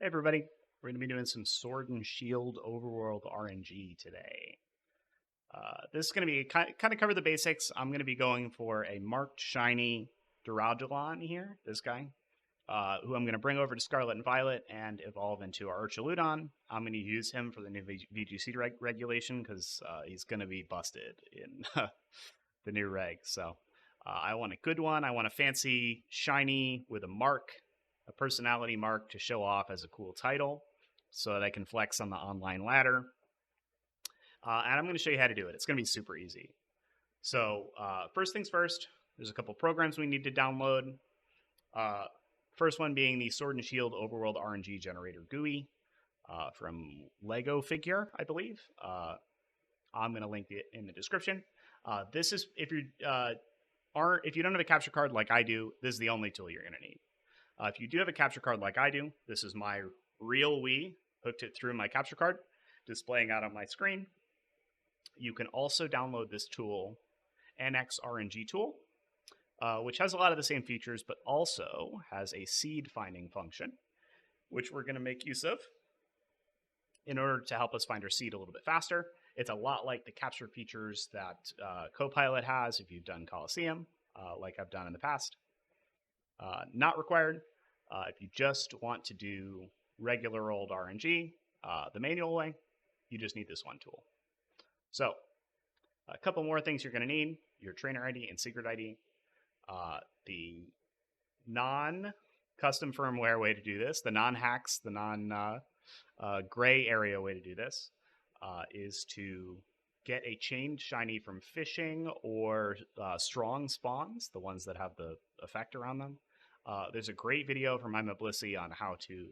Hey everybody, we're going to be doing some Sword and Shield Overworld RNG today. This is going to be kind of cover the basics. I'm going to be going for a marked shiny Duraludon here, this guy, who I'm going to bring over to Scarlet and Violet and evolve into our Duraludon. I'm going to use him for the new VGC regulation because he's going to be busted in the new reg. So I want a good one. I want a fancy shiny with a mark, a personality mark to show off as a cool title so that I can flex on the online ladder. And I'm going to show you how to do it. It's going to be super easy. So first things first, there's a couple programs we need to download. First one being the Sword and Shield Overworld RNG Generator GUI from Lego Figure, I believe. I'm going to link it in the description. This is if you don't have a capture card like I do, this is the only tool you're going to need. If you do have a capture card like I do, this is my real Wii. Hooked it through my capture card, displaying out on my screen. You can also download this tool, Alex-RNG tool, which has a lot of the same features, but also has a seed finding function, which we're going to make use of in order to help us find our seed a little bit faster. It's a lot like the capture features that Copilot has if you've done Coliseum, like I've done in the past. Not required. If you just want to do regular old RNG, the manual way, you just need this one tool. So, a couple more things you're going to need: your trainer ID and secret ID. The non-custom firmware way to do this, the non-hacks, the non-gray area way to do this, is to get a chained shiny from fishing or strong spawns, the ones that have the effect around them. There's a great video from Imablisy on how to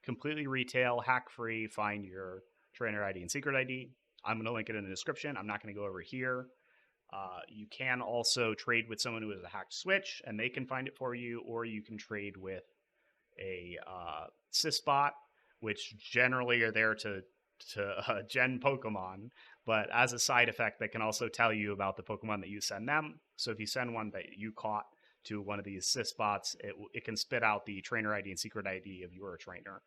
completely retail, hack-free, find your trainer ID and secret ID. I'm going to link it in the description. I'm not going to go over here. You can also trade with someone who has a hacked switch, and they can find it for you, or you can trade with a SysBot, which generally are there to gen Pokemon, but as a side effect, they can also tell you about the Pokemon that you send them. So if you send one that you caught to one of these SysBots, it can spit out the trainer ID and secret ID of your trainer.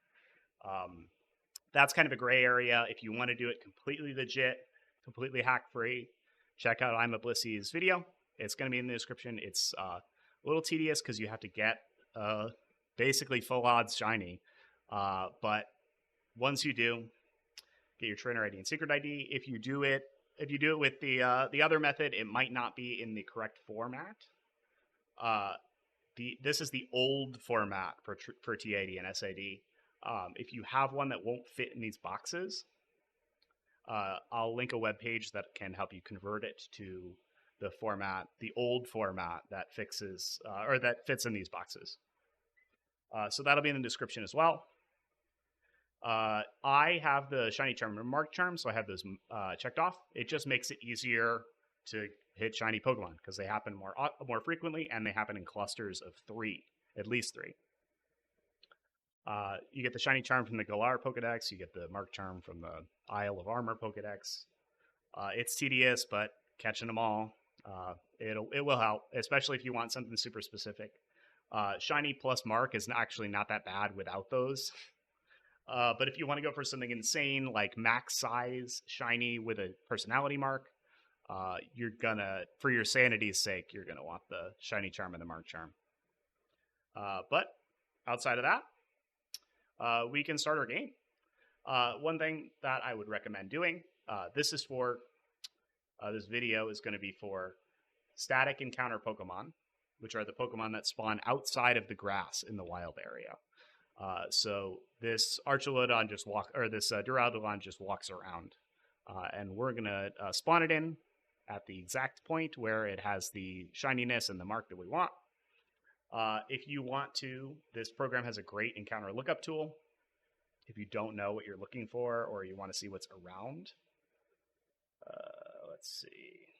That's kind of a gray area. If you want to do it completely legit, completely hack-free, check out Imablissy's video. It's going to be in the description. It's a little tedious because you have to get basically full odds shiny. But once you do, get your trainer ID and secret ID. If you do it with the other method, it might not be in the correct format. This is the old format for TID and SID. If you have one that won't fit in these boxes, I'll link a web page that can help you convert it to the format, the old format that fixes or that fits in these boxes. So that'll be in the description as well. I have the shiny charm and mark charm, so I have those checked off. It just makes it easier to hit shiny Pokemon because they happen more frequently and they happen in clusters of 3, at least 3. You get the shiny charm from the Galar Pokedex. You get the mark charm from the Isle of Armor Pokedex. It's tedious, but catching them all, it will help, especially if you want something super specific. Shiny plus mark is actually not that bad without those. But if you want to go for something insane like max size shiny with a personality mark, you're gonna, for your sanity's sake, you're gonna want the shiny charm and the mark charm. But outside of that, we can start our game. One thing that I would recommend doing, this video is going to be for static encounter Pokemon, which are the Pokemon that spawn outside of the grass in the wild area. So this Duraludon just walks around, and we're gonna spawn it in at the exact point where it has the shininess and the mark that we want. If you want to, this program has a great encounter lookup tool. If you don't know what you're looking for or you want to see what's around, let's see,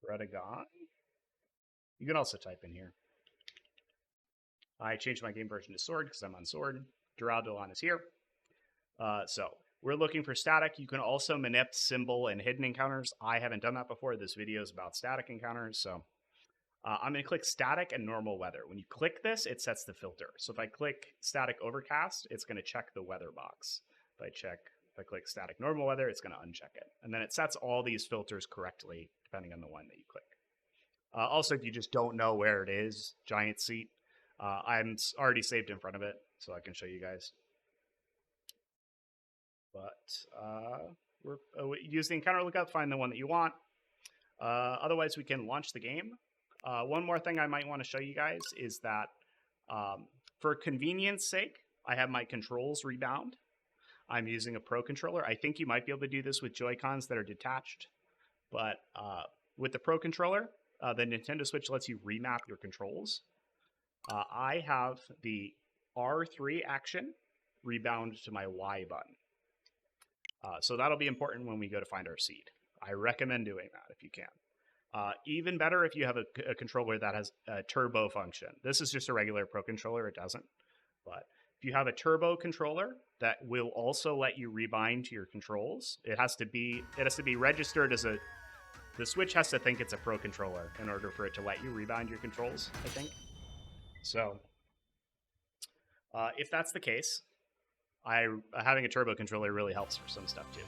Redagon. You can also type in here. I changed my game version to Sword because I'm on Sword. Duraludon is here. So we're looking for static. You can also manip symbol and hidden encounters. I haven't done that before. This video is about static encounters, so I'm going to click static and normal weather. When you click this, it sets the filter. So if I click static overcast, it's going to check the weather box. If I click static normal weather, it's going to uncheck it. And then it sets all these filters correctly, depending on the one that you click. Also, if you just don't know where it is, giant seat, I'm already saved in front of it, so I can show you guys. But use the encounter lookup, find the one that you want. Otherwise, we can launch the game. One more thing I might want to show you guys is that for convenience sake, I have my controls rebound. I'm using a Pro controller. I think you might be able to do this with Joy-Cons that are detached. But with the Pro controller, the Nintendo Switch lets you remap your controls. I have the R3 action rebound to my Y button. So that'll be important when we go to find our seed. I recommend doing that if you can. Even better if you have a controller that has a turbo function. This is just a regular Pro controller, it doesn't. But if you have a turbo controller that will also let you rebind to your controls, it has to be registered as the Switch has to think it's a Pro controller in order for it to let you rebind your controls, I think. So if that's the case, having a turbo controller really helps for some stuff too.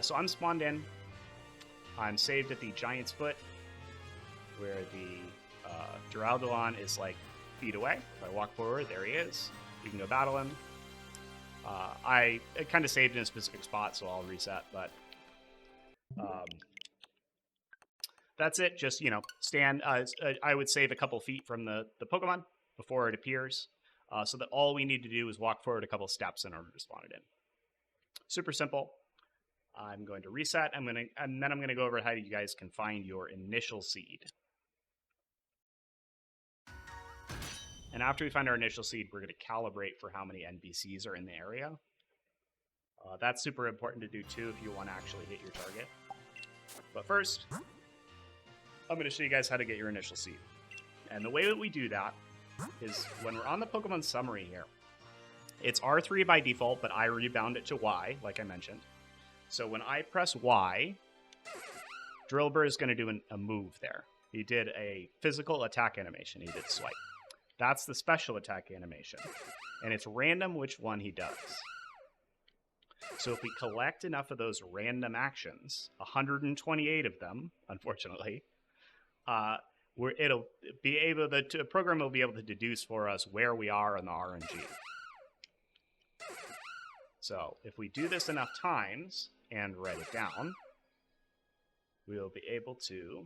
So I'm spawned in. I'm saved at the Giant's Foot, where the Duraludon is like feet away. If I walk forward, there he is. You can go battle him. I kind of saved in a specific spot, so I'll reset. But that's it. Just, stand. I would save a couple feet from the Pokemon before it appears, so that all we need to do is walk forward a couple steps in order to spawn it in. Super simple. I'm going to reset. And then I'm going to go over how you guys can find your initial seed. And after we find our initial seed, we're going to calibrate for how many NPCs are in the area. That's super important to do too if you want to actually hit your target. But first, I'm going to show you guys how to get your initial seed. And the way that we do that is when we're on the Pokemon summary here, it's R3 by default, but I rebound it to Y, like I mentioned. So when I press Y, Drillbur is going to do a move there. He did a physical attack animation. He did swipe. That's the special attack animation. And it's random which one he does. So if we collect enough of those random actions, 128 of them, unfortunately, the program will be able to deduce for us where we are in the RNG. So if we do this enough times and write it down, we'll be able to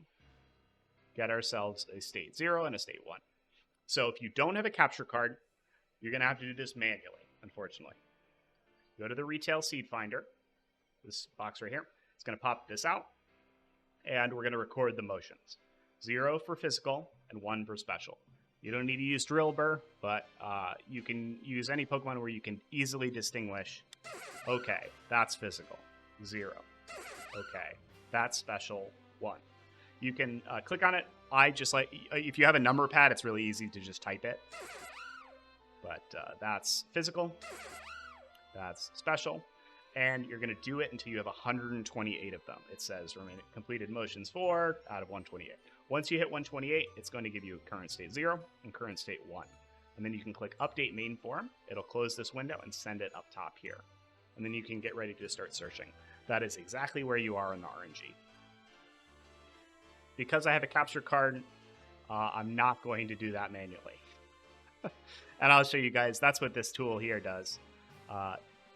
get ourselves a state 0 and a state 1. So if you don't have a capture card, you're going to have to do this manually, unfortunately. Go to the retail seed finder, this box right here. It's going to pop this out, and we're going to record the motions. 0 for physical and 1 for special. You don't need to use Drillbur, but you can use any Pokemon where you can easily distinguish, okay, that's physical, 0. Okay, that's special, 1. You can click on it. If you have a number pad, it's really easy to just type it. But that's physical, that's special, and you're going to do it until you have 128 of them. It says completed motions 4 out of 128. Once you hit 128, it's going to give you current state 0 and current state 1. And then you can click Update Main Form. It'll close this window and send it up top here. And then you can get ready to start searching. That is exactly where you are in the RNG. Because I have a capture card, I'm not going to do that manually. And I'll show you guys, that's what this tool here does.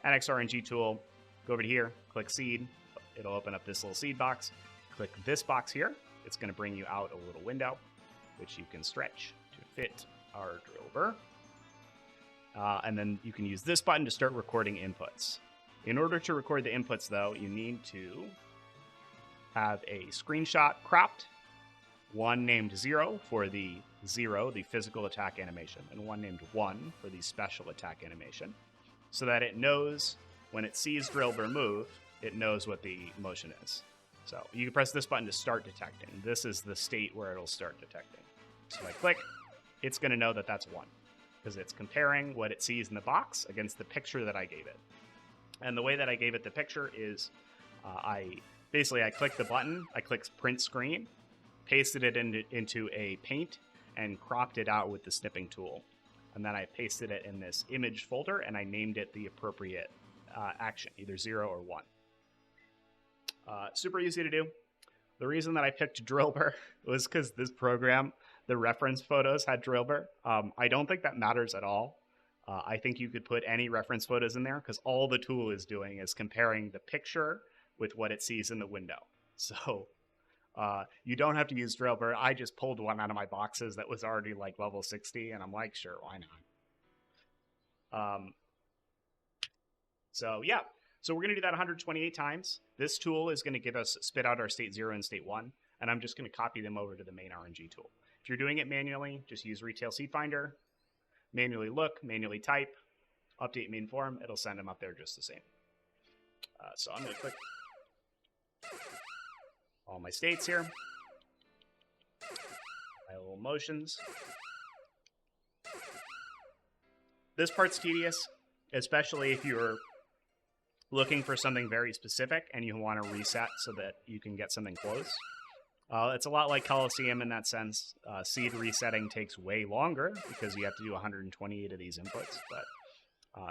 Alex-RNG tool, go over to here, click Seed. It'll open up this little seed box. Click this box here. It's going to bring you out a little window, which you can stretch to fit our Drillbur. And then you can use this button to start recording inputs. In order to record the inputs, though, you need to have a screenshot cropped, one named 0 for the 0, the physical attack animation, and one named 1 for the special attack animation, so that it knows when it sees Drillbur move, it knows what the motion is. So you can press this button to start detecting. This is the state where it'll start detecting. So if I click, it's going to know that that's 1, because it's comparing what it sees in the box against the picture that I gave it. And the way that I gave it the picture is I click the button, I click print screen, pasted it into a paint, and cropped it out with the snipping tool. And then I pasted it in this image folder, and I named it the appropriate action, either 0 or 1. Super easy to do. The reason that I picked Drillbur was because this program, the reference photos had Drillbur. I don't think that matters at all. I think you could put any reference photos in there because all the tool is doing is comparing the picture with what it sees in the window. So you don't have to use Drillbur. I just pulled one out of my boxes that was already like level 60, and I'm like, sure, why not? So yeah, so we're going to do that 128 times. This tool is going to give us spit out our state 0 and state 1, and I'm just going to copy them over to the main RNG tool. If you're doing it manually, just use Retail Seed Finder, manually look, manually type, update main form. It'll send them up there just the same. So I'm going to click all my states here, my little motions. This part's tedious, especially if you're looking for something very specific and you want to reset so that you can get something close. It's a lot like Coliseum in that sense. Seed resetting takes way longer because you have to do 128 of these inputs, but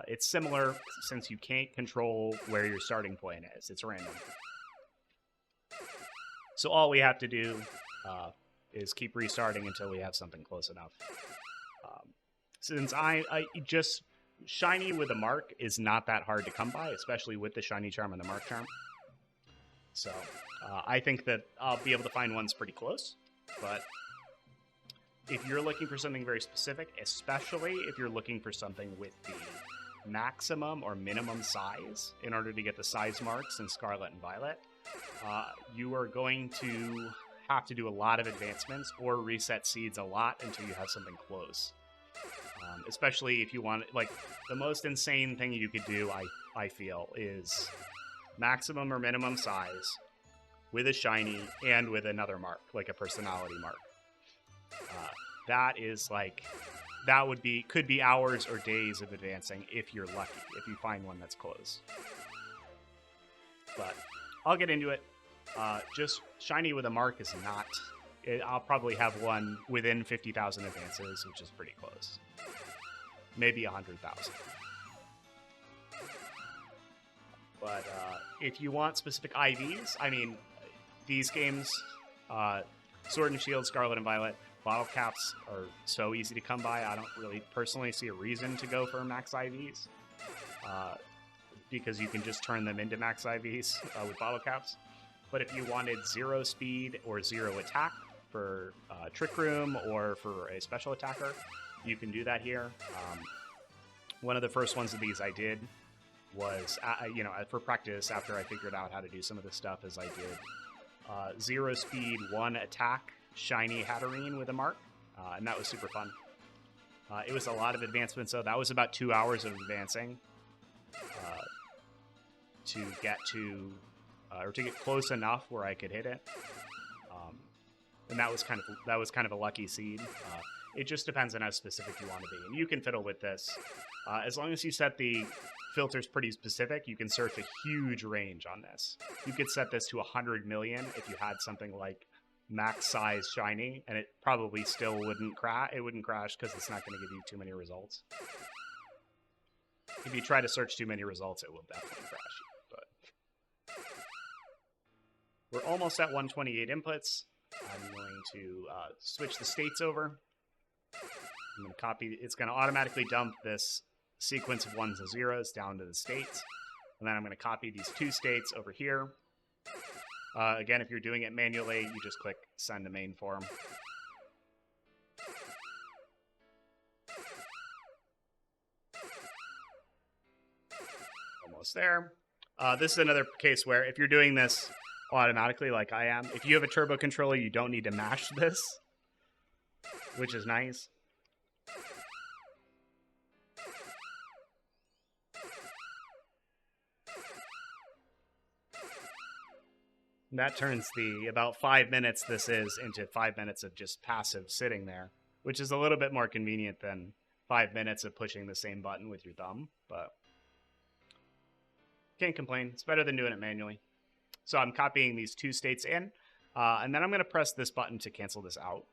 it's similar since you can't control where your starting point is. It's random. So all we have to do is keep restarting until we have something close enough. Since I just... Shiny with a mark is not that hard to come by, especially with the Shiny Charm and the Mark Charm. So I think that I'll be able to find ones pretty close. But if you're looking for something very specific, especially if you're looking for something with the maximum or minimum size in order to get the size marks in Scarlet and Violet, you are going to have to do a lot of advancements or reset seeds a lot until you have something close. Especially if you want, like, the most insane thing you could do, I feel, is maximum or minimum size with a shiny and with another mark, like a personality mark. That is like, that would be, could be hours or days of advancing if you're lucky, if you find one that's close. But I'll get into it. Just shiny with a mark is not, I'll probably have one within 50,000 advances, which is pretty close. Maybe 100,000. But if you want specific IVs, I mean, these games, Sword and Shield, Scarlet and Violet, bottle caps are so easy to come by. I don't really personally see a reason to go for max IVs, because you can just turn them into max IVs with bottle caps. But if you wanted 0 speed or 0 attack for Trick Room or for a special attacker, you can do that here. One of the first ones of these I did was, you know, for practice after I figured out how to do some of this stuff, is I did 0 speed, 1 attack, shiny Hatterene with a mark, and that was super fun. It was a lot of advancement, so that was about 2 hours of advancing to get to, or to get close enough where I could hit it. And that was kind of a lucky seed. It just depends on how specific you want to be, and you can fiddle with this. As long as you set the filters pretty specific, you can search a huge range on this. You could set this to 100 million if you had something like max size shiny, and it probably still wouldn't crash. It wouldn't crash because it's not going to give you too many results. If you try to search too many results, it will definitely crash you. But we're almost at 128 inputs. I'm going to switch the states over. I'm going to copy. It's going to automatically dump this sequence of 1s and 0s down to the states. And then I'm going to copy these 2 states over here. Again, if you're doing it manually, you just click send to main form. Almost there. This is another case where if you're doing this automatically like I am, if you have a turbo controller, you don't need to mash this, which is nice. And that turns the about 5 minutes this is into 5 minutes of just passive sitting there, which is a little bit more convenient than 5 minutes of pushing the same button with your thumb, but can't complain. It's better than doing it manually. So I'm copying these 2 states in. And then I'm going to press this button to cancel this out.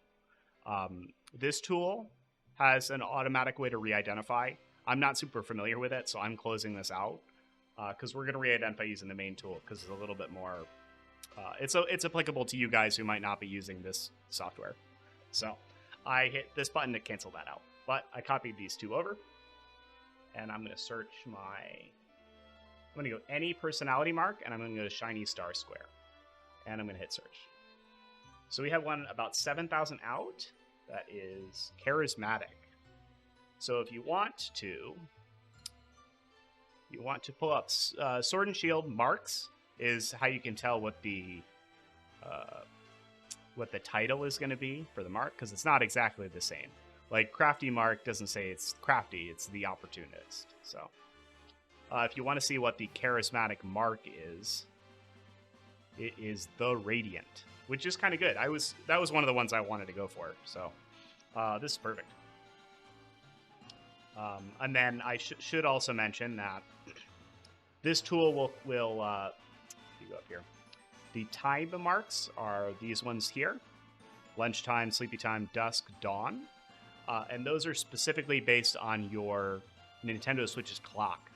This tool has an automatic way to re-identify. I'm not super familiar with it, so I'm closing this out because we're going to re-identify using the main tool because it's a little bit more... it's applicable to you guys who might not be using this software. So I hit this button to cancel that out. But I copied these two over, and I'm going to search my... I'm going to go any personality mark, and I'm going to go to Shiny Star Square. And I'm going to hit search. So we have one about 7,000 out that is charismatic. So if you want to pull up Sword and Shield marks is how you can tell what the title is going to be for the mark, because it's not exactly the same. Like Crafty Mark doesn't say it's crafty, it's the opportunist. So if you want to see what the charismatic mark is, it is the Radiant, which is kind of good. That was one of the ones I wanted to go for. So this is perfect. And then I should also mention that this tool will if you go up here, the time marks are these ones here: lunchtime, sleepy time, dusk, dawn, and those are specifically based on your Nintendo Switch's clock.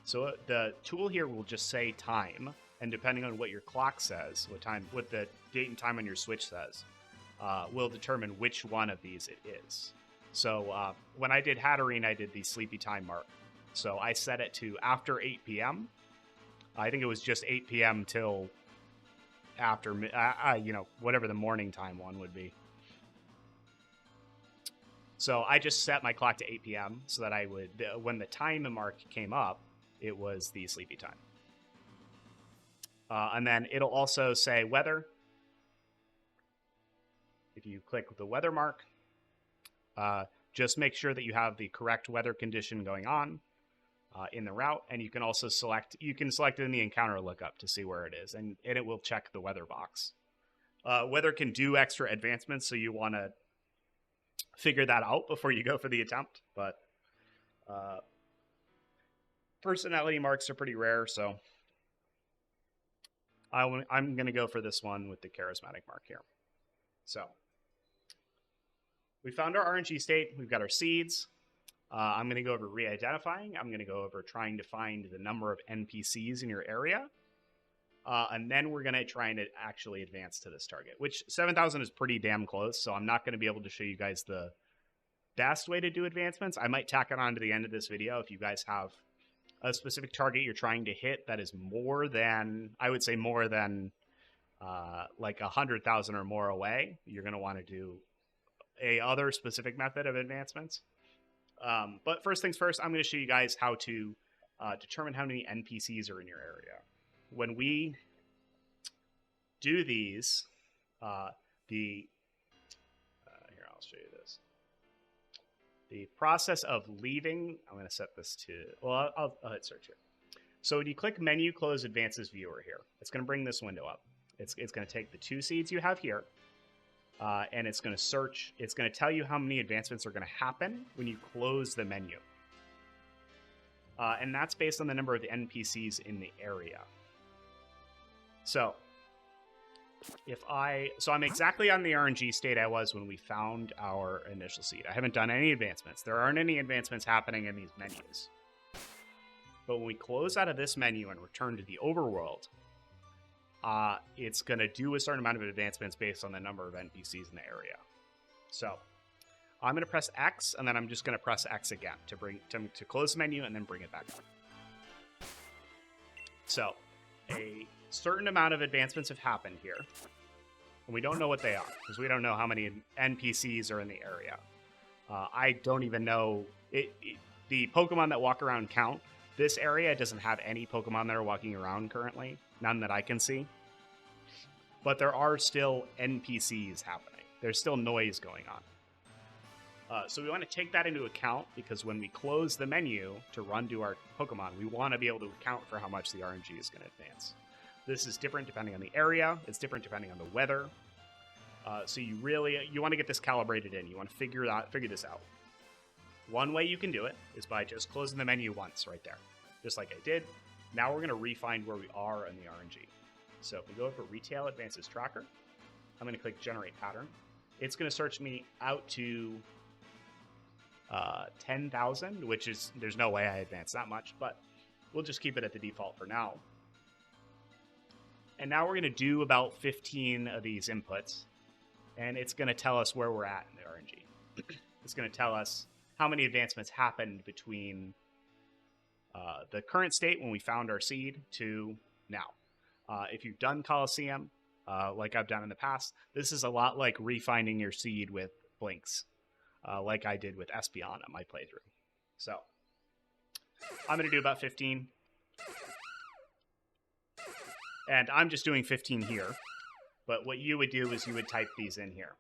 So the tool here will just say time, and depending on what your clock says, what the date and time on your Switch says, will determine which one of these it is. So when I did Hatterene, I did the sleepy time mark. So I set it to after 8 p.m. I think it was just 8 p.m. till after, whatever the morning time one would be. So I just set my clock to 8 p.m. so that I would, when the time mark came up, it was the sleepy time. And then it'll also say weather. If you click the weather mark, just make sure that you have the correct weather condition going on in the route, and you can also select it in the encounter lookup to see where it is, and it will check the weather box. Weather can do extra advancements, so you want to figure that out before you go for the attempt, but personality marks are pretty rare, so I'm going to go for this one with the charismatic mark here. So we found our RNG state. We've got our seeds. I'm going to go over re-identifying. I'm going to go over trying to find the number of NPCs in your area. And then we're going to try and actually advance to this target, which 7,000 is pretty damn close. So I'm not going to be able to show you guys the best way to do advancements. I might tack it on to the end of this video if you guys have a specific target you're trying to hit that is more than, I would say more than like 100,000 or more away. You're going to want to do a other specific method of advancements. But first things first, I'm going to show you guys how to determine how many NPCs are in your area. When we do these, here, I'll show you this. The process of leaving, I'm going to set this to, well, I'll hit search here. So when you click menu, close advances viewer here, it's going to bring this window up. It's going to take the 2 seeds you have here, and it's going to search. It's going to tell you how many advancements are going to happen when you close the menu. And that's based on the number of NPCs in the area. So I'm exactly on the RNG state I was when we found our initial seed. I haven't done any advancements. There aren't any advancements happening in these menus. But when we close out of this menu and return to the overworld, it's going to do a certain amount of advancements based on the number of NPCs in the area. So I'm going to press X, and then I'm just going to press X again to close the menu and then bring it back up. So a certain amount of advancements have happened here, and we don't know what they are because we don't know how many NPCs are in the area. I don't even know the Pokemon that walk around count. This area doesn't have any Pokemon that are walking around currently, none that I can see. But there are still NPCs happening. There's still noise going on. So we want to take that into account because when we close the menu to run to our Pokemon, we want to be able to account for how much the RNG is going to advance. This is different depending on the area. It's different depending on the weather. So you want to get this calibrated in. You want to figure this out. One way you can do it is by just closing the menu once right there, just like I did. Now we're going to refine where we are in the RNG. So if we go over Retail Advances Tracker, I'm going to click Generate Pattern. It's going to search me out to 10,000, which is, there's no way I advance that much, but we'll just keep it at the default for now. And now we're going to do about 15 of these inputs, and it's going to tell us where we're at in the RNG. It's going to tell us how many advancements happened between the current state when we found our seed to now. If you've done Coliseum, like I've done in the past, this is a lot like refinding your seed with Blinks, like I did with Espeon on my playthrough. So I'm going to do about 15. And I'm just doing 15 here. But what you would do is you would type these in here.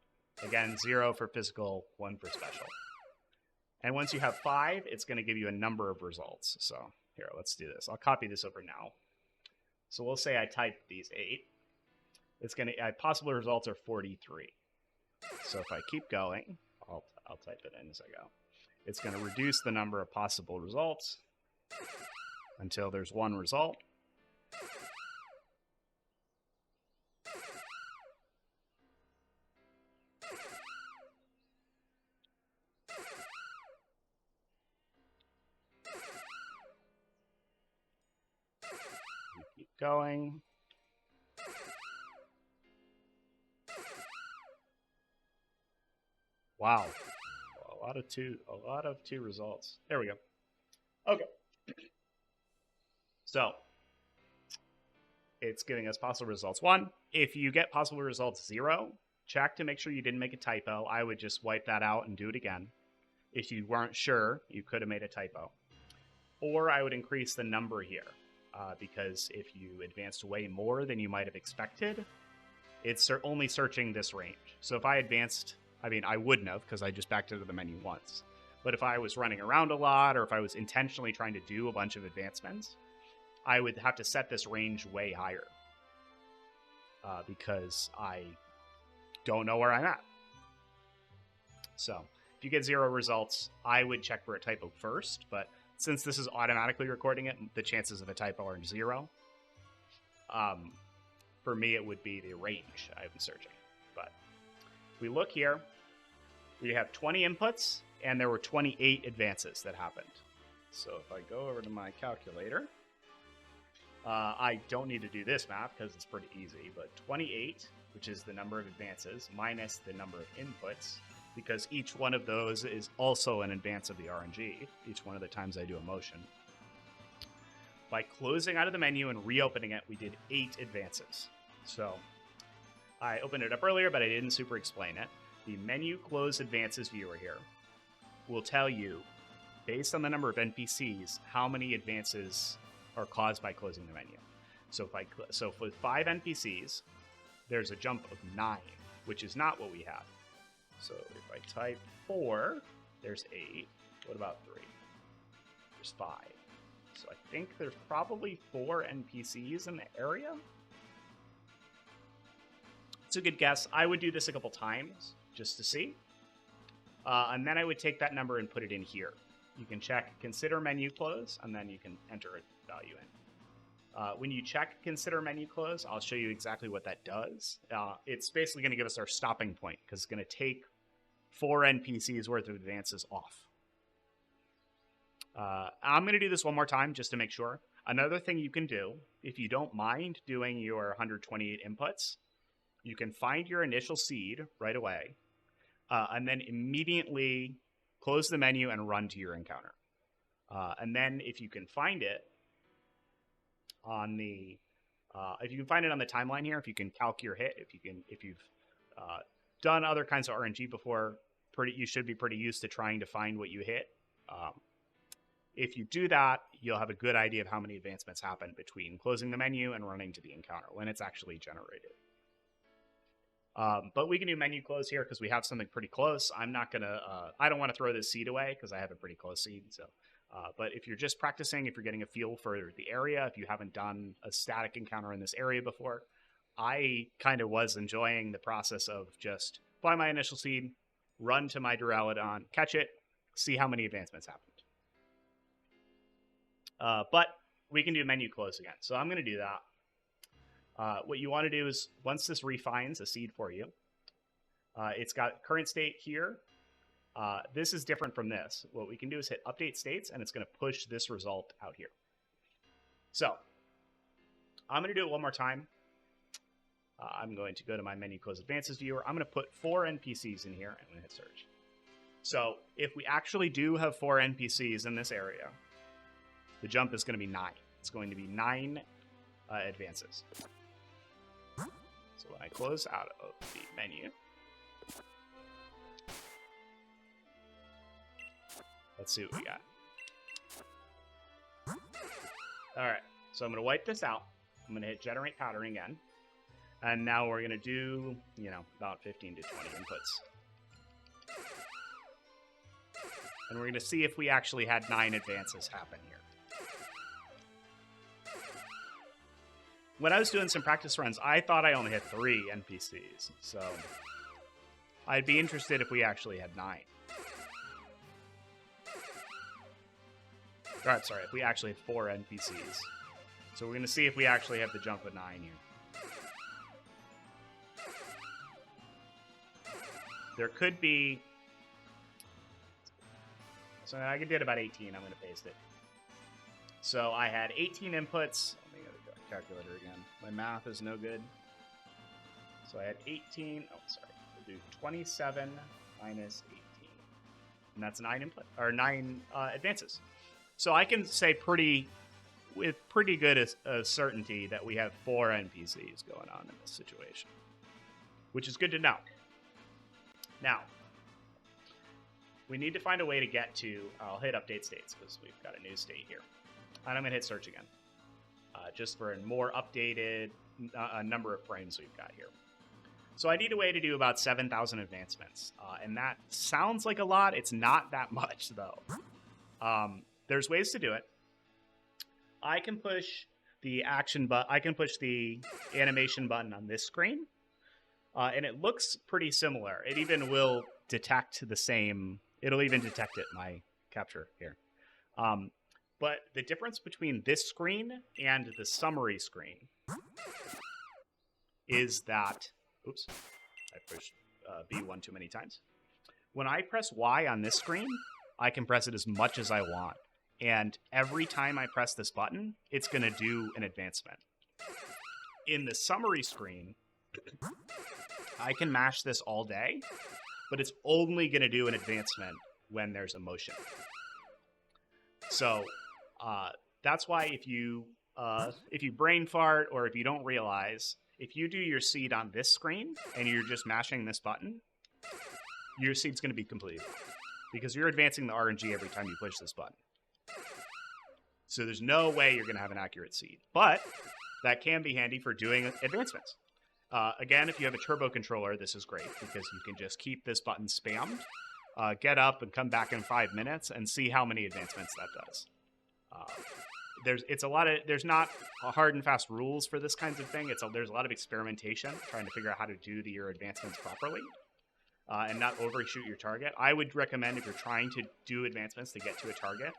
Again, 0 for physical, 1 for special. And once you have 5, it's going to give you a number of results. So here, let's do this. I'll copy this over now. So we'll say I typed these 8. It's going to possible results are 43. So if I keep going, I'll type it in as I go. It's going to reduce the number of possible results until there's 1 result. Keep going. Wow. A lot of two results. There we go. Okay. So it's giving us possible results 1. If you get possible results 0, check to make sure you didn't make a typo. I would just wipe that out and do it again. If you weren't sure, you could have made a typo. Or I would increase the number here, because if you advanced way more than you might have expected, it's only searching this range. So if I advanced, I mean, I wouldn't have, because I just backed into the menu once. But if I was running around a lot, or if I was intentionally trying to do a bunch of advancements, I would have to set this range way higher, because I don't know where I'm at. So if you get 0 results, I would check for a typo first, but since this is automatically recording it, the chances of a typo are 0. For me, it would be the range I'm searching. But we look here, we have 20 inputs, and there were 28 advances that happened. So if I go over to my calculator, I don't need to do this math because it's pretty easy, but 28, which is the number of advances, minus the number of inputs, because each one of those is also an advance of the RNG, each one of the times I do a motion. By closing out of the menu and reopening it, we did 8 advances. So I opened it up earlier, but I didn't super explain it. The menu close advances viewer here will tell you, based on the number of NPCs, how many advances are caused by closing the menu. So for 5 NPCs, there's a jump of 9, which is not what we have. So if I type 4, there's 8. What about 3? There's 5. So I think there's probably 4 NPCs in the area. It's a good guess. I would do this a couple times just to see. And then I would take that number and put it in here. You can check consider menu close, and then you can enter a value in. When you check consider menu close, I'll show you exactly what that does. It's basically going to give us our stopping point, because it's going to take 4 NPCs worth of advances off. I'm going to do this one more time just to make sure. Another thing you can do, if you don't mind doing your 128 inputs, you can find your initial seed right away, and then immediately close the menu and run to your encounter. And then if you can find it on the, if you can find it on the timeline here, if you can calc your hit, if you've done other kinds of RNG before, you should be pretty used to trying to find what you hit. If you do that, you'll have a good idea of how many advancements happen between closing the menu and running to the encounter when it's actually generated. But we can do menu close here because we have something pretty close. I'm not going to, I don't want to throw this seed away because I have a pretty close seed. So, but if you're just practicing, if you're getting a feel for the area, if you haven't done a static encounter in this area before, I kind of was enjoying the process of just find my initial seed, run to my Duraludon, catch it, see how many advancements happened. But we can do menu close again. So I'm going to do that. What you want to do is, once this refines a seed for you, it's got current state here. This is different from this. What we can do is hit update states, and it's going to push this result out here. So I'm going to do it one more time. I'm going to go to my menu, close advances viewer. I'm going to put 4 NPCs in here. I'm going to hit search. So if we actually do have 4 NPCs in this area, the jump is going to be 9. It's going to be 9 advances. So when I close out of the menu, let's see what we got. All right, so I'm going to wipe this out. I'm going to hit generate pattern again. And now we're going to do, about 15 to 20 inputs. And we're going to see if we actually had 9 advances happen here. When I was doing some practice runs, I thought I only had 3 NPCs. So I'd be interested if we actually had 9. All right, sorry, if we actually had 4 NPCs. So we're going to see if we actually have the jump of 9 here. There could be... So I did about 18. I'm going to paste it. So I had 18 inputs. Let me go to the calculator again. My math is no good. So I had 18. Oh, sorry. We'll do 27 minus 18. And that's 9 input or 9 advances. So I can say with pretty good certainty that we have 4 NPCs going on in this situation, which is good to know. Now, we need to find a way to get to, I'll hit update states because we've got a new state here. And I'm going to hit search again, just for a more updated number of frames we've got here. So I need a way to do about 7,000 advancements. And that sounds like a lot. It's not that much, though. There's ways to do it. I can push the action button. I can push the animation button on this screen. And it looks pretty similar. It even will detect the same. It'll even detect it in my capture here. But the difference between this screen and the summary screen is that, oops, I pushed B1 too many times. When I press Y on this screen, I can press it as much as I want. And every time I press this button, it's going to do an advancement. In the summary screen, I can mash this all day, but it's only going to do an advancement when there's a motion. So that's why if you brain fart or if you don't realize, if you do your seed on this screen and you're just mashing this button, your seed's going to be completed because you're advancing the RNG every time you push this button. So there's no way you're going to have an accurate seed, but that can be handy for doing advancements. Again, if you have a turbo controller, this is great because you can just keep this button spammed, get up and come back in 5 minutes and see how many advancements that does. There's not a hard and fast rules for this kinds of thing. There's a lot of experimentation trying to figure out how to do your advancements properly and not overshoot your target. I would recommend if you're trying to do advancements to get to a target,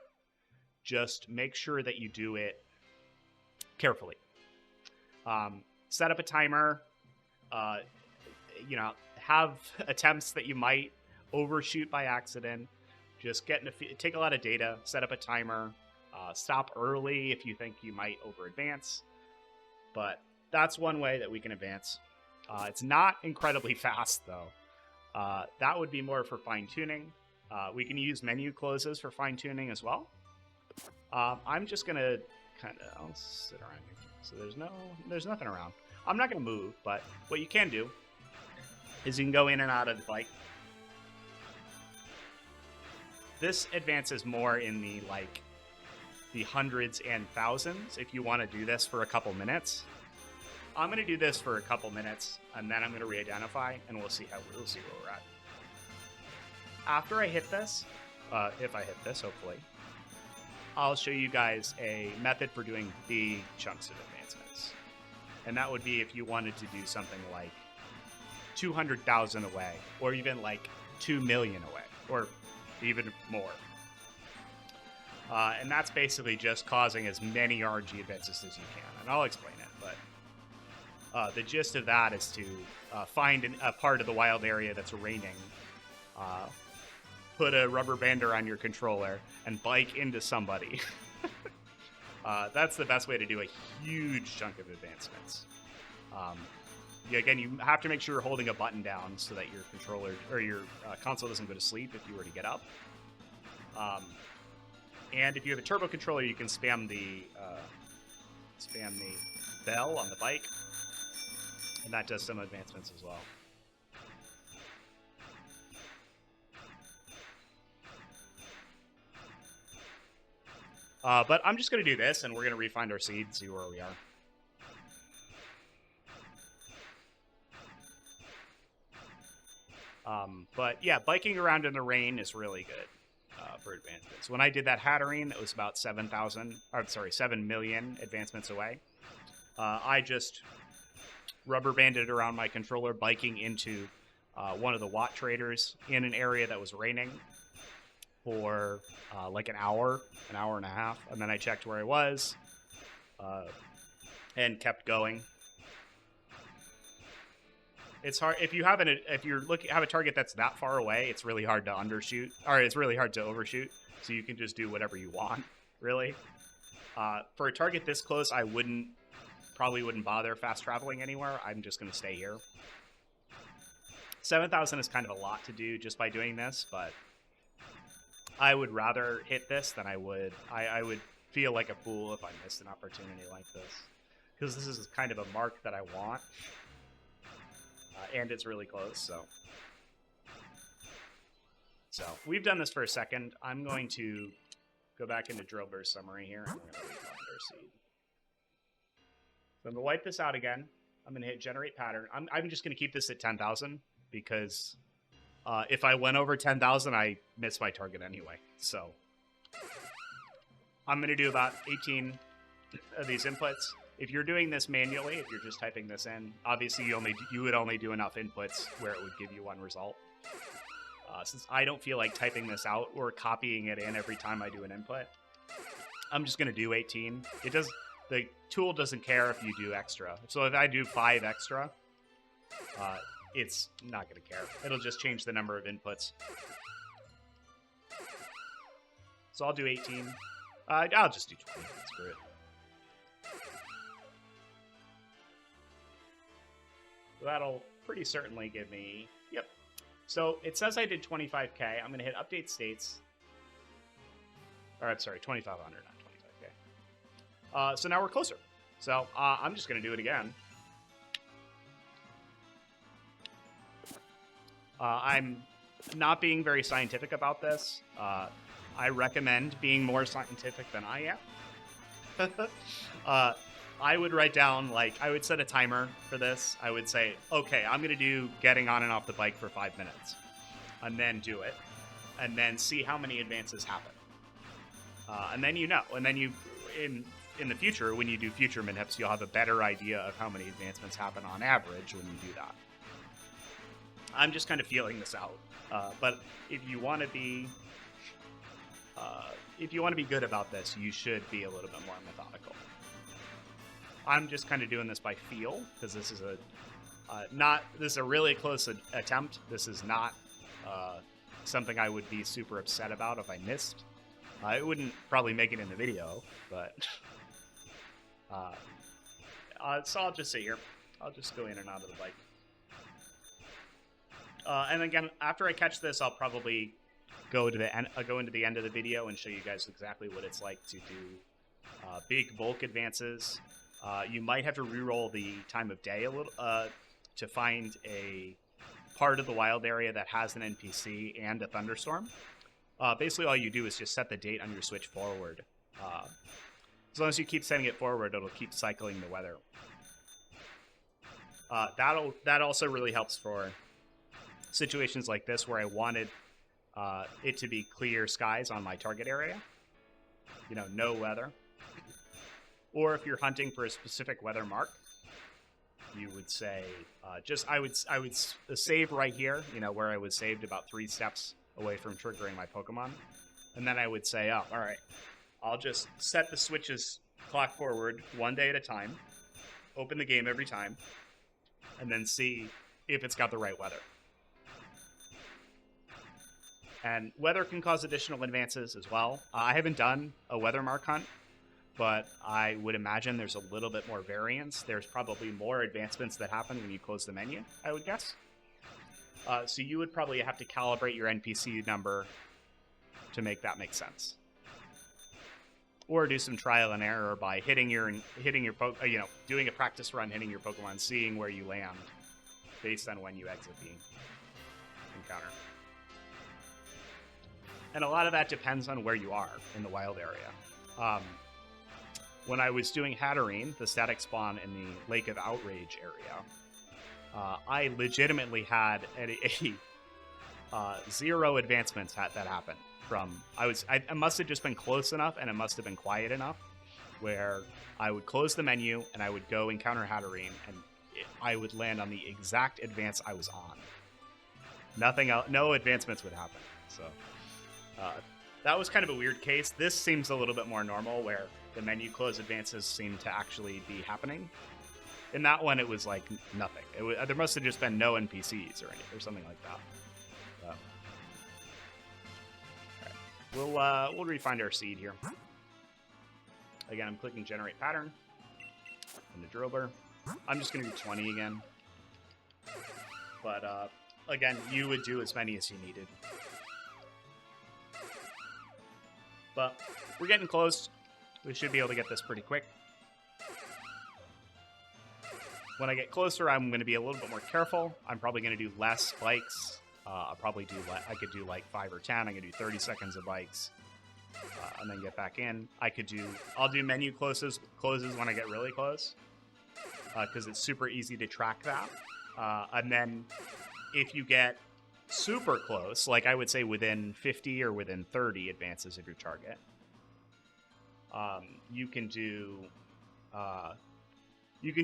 just make sure that you do it carefully. Set up a timer. Have attempts that you might overshoot by accident. Just take a lot of data, set up a timer, stop early if you think you might over advance. But that's one way that we can advance. It's not incredibly fast though. That would be more for fine tuning. We can use menu closes for fine tuning as well. I'm just gonna I'll sit around here. So there's nothing around. I'm not going to move, but what you can do is you can go in and out of the bike. This advances more in the hundreds and thousands if you want to do this for a couple minutes. I'm going to do this for a couple minutes, and then I'm going to re-identify, and we'll see where we're at. After I hit this, if I hit this, hopefully, I'll show you guys a method for doing big chunks of advancements. And that would be if you wanted to do something like 200,000 away, or even like 2 million away, or even more. And that's basically just causing as many RNG advances as you can. And I'll explain it, but The gist of that is to find a part of the wild area that's raining, put a rubber band around your controller, and bike into somebody. That's the best way to do a huge chunk of advancements. Again, you have to make sure you're holding a button down so that your controller or your console doesn't go to sleep if you were to get up. And if you have a turbo controller, you can spam the bell on the bike, and that does some advancements as well. But I'm just going to do this, and we're going to refind our seed, see where we are. But yeah, biking around in the rain is really good for advancements. When I did that Hatterene, it was about 7 million advancements away. I just rubber banded around my controller, biking into one of the Watt traders in an area that was raining for like an hour and a half, and then I checked where I was and kept going. It's hard if you have have a target that's that far away. It's really hard to undershoot, or it's really hard to overshoot. So you can just do whatever you want, really. For a target this close, I probably wouldn't bother fast traveling anywhere. I'm just going to stay here. 7,000 is kind of a lot to do just by doing this, but I would rather hit this than I would. I would feel like a fool if I missed an opportunity like this, because this is kind of a mark that I want. And it's really close, so we've done this for a second. I'm going to go back into drill burst summary here, and we're going to refind our seed. So I'm going to wipe this out again. I'm going to hit generate pattern. I'm just going to keep this at 10,000 because if I went over 10,000, I missed my target anyway. So I'm going to do about 18 of these inputs. If you're doing this manually, if you're just typing this in, obviously you would only do enough inputs where it would give you one result. Since I don't feel like typing this out or copying it in every time I do an input, I'm just going to do 18. The tool doesn't care if you do extra. So if I do 5 extra, it's not going to care. It'll just change the number of inputs. So I'll do 18. I'll just do 20. Screw it. So that'll pretty certainly give me... Yep. So it says I did 25K. I'm going to hit update states. Or I'm sorry, 2,500, not 25K. So now we're closer. So I'm just going to do it again. I'm not being very scientific about this. I recommend being more scientific than I am. I would write down, I would set a timer for this. I would say, okay, I'm going to do getting on and off the bike for 5 minutes. And then do it. And then see how many advances happen. And then you know. And then in the future, when you do future minhips, you'll have a better idea of how many advancements happen on average when you do that. I'm just kind of feeling this out. But if you want to be... good about this, you should be a little bit more methodical. I'm just kind of doing this by feel, because this is a really close attempt. This is not something I would be super upset about if I missed. It wouldn't probably make it in the video, but so I'll just sit here. I'll just go in and out of the bike. And again, after I catch this, I'll probably go into the end of the video and show you guys exactly what it's like to do big bulk advances. You might have to reroll the time of day a little to find a part of the wild area that has an NPC and a thunderstorm. Basically, all you do is just set the date on your switch forward. As long as you keep setting it forward, it'll keep cycling the weather. That also really helps for situations like this where I wanted it to be clear skies on my target area. No weather. Or if you're hunting for a specific weather mark, you would say, I would save right here, where I was saved about 3 steps away from triggering my Pokemon. And then I would say, oh, all right, I'll just set the switches clock forward 1 day at a time. open the game every time, and then see if it's got the right weather. And weather can cause additional advances as well. I haven't done a weather mark hunt, but I would imagine there's a little bit more variance. There's probably more advancements that happen when you close the menu, I would guess. So you would probably have to calibrate your NPC number to make that make sense, or do some trial and error by hitting your doing a practice run, hitting your Pokemon, seeing where you land based on when you exit the encounter. And a lot of that depends on where you are in the wild area. When I was doing Hatterene, the static spawn in the Lake of Outrage area, I legitimately had a 0 advancements that happened. I must have just been close enough, and it must have been quiet enough, where I would close the menu and I would go encounter Hatterene, and I would land on the exact advance I was on. Nothing else, no advancements would happen. So that was kind of a weird case. This seems a little bit more normal, where the menu close advances seem to actually be happening. In that one, it was like nothing. There must have just been no NPCs or something like that. We'll refine our seed here. Again, I'm clicking generate pattern in the Drillbur. I'm just going to do 20 again. But again, you would do as many as you needed. But we're getting close. We should be able to get this pretty quick. When I get closer, I'm going to be a little bit more careful. I'm probably going to do less spikes. I could do like 5 or 10. I'm gonna do 30 seconds of bikes, and then get back in. I'll do menu closes when I get really close, because it's super easy to track that. And then if you get super close, like I would say within 50 or within 30 advances of your target, you can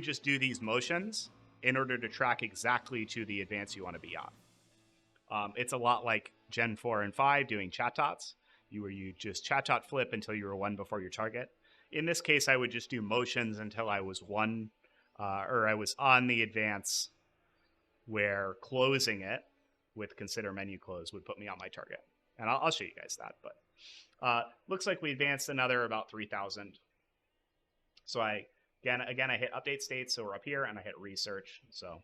just do these motions in order to track exactly to the advance you want to be on. It's a lot like Gen 4 and 5 doing chat tots, where you just chat tot flip until you were 1 before your target. In this case, I would just do motions until I was 1, or I was on the advance, where closing it with consider menu close would put me on my target. And I'll show you guys that. But looks like we advanced another about 3,000. So I hit update states, so we're up here, and I hit research. So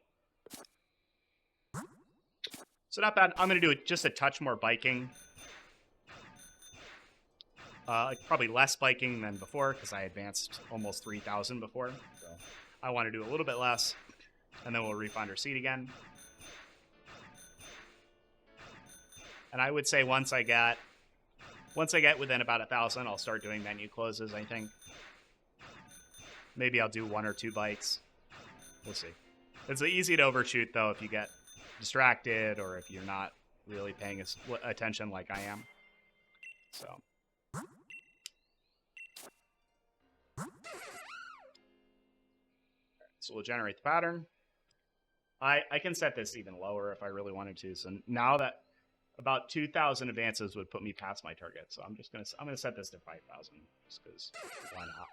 not bad. I'm going to do just a touch more biking. Probably less biking than before, because I advanced almost 3,000 before. So I want to do a little bit less, and then we'll refine our seed again. And I would say once I get within about 1,000, I'll start doing menu closes, I think. Maybe I'll do 1 or 2 bikes. We'll see. It's easy to overshoot, though, if you get distracted or if you're not really paying attention like I am. So we'll generate the pattern. I can set this even lower if I really wanted to. So now that about 2,000 advances would put me past my target. So I'm gonna set this to 5,000 just because why not?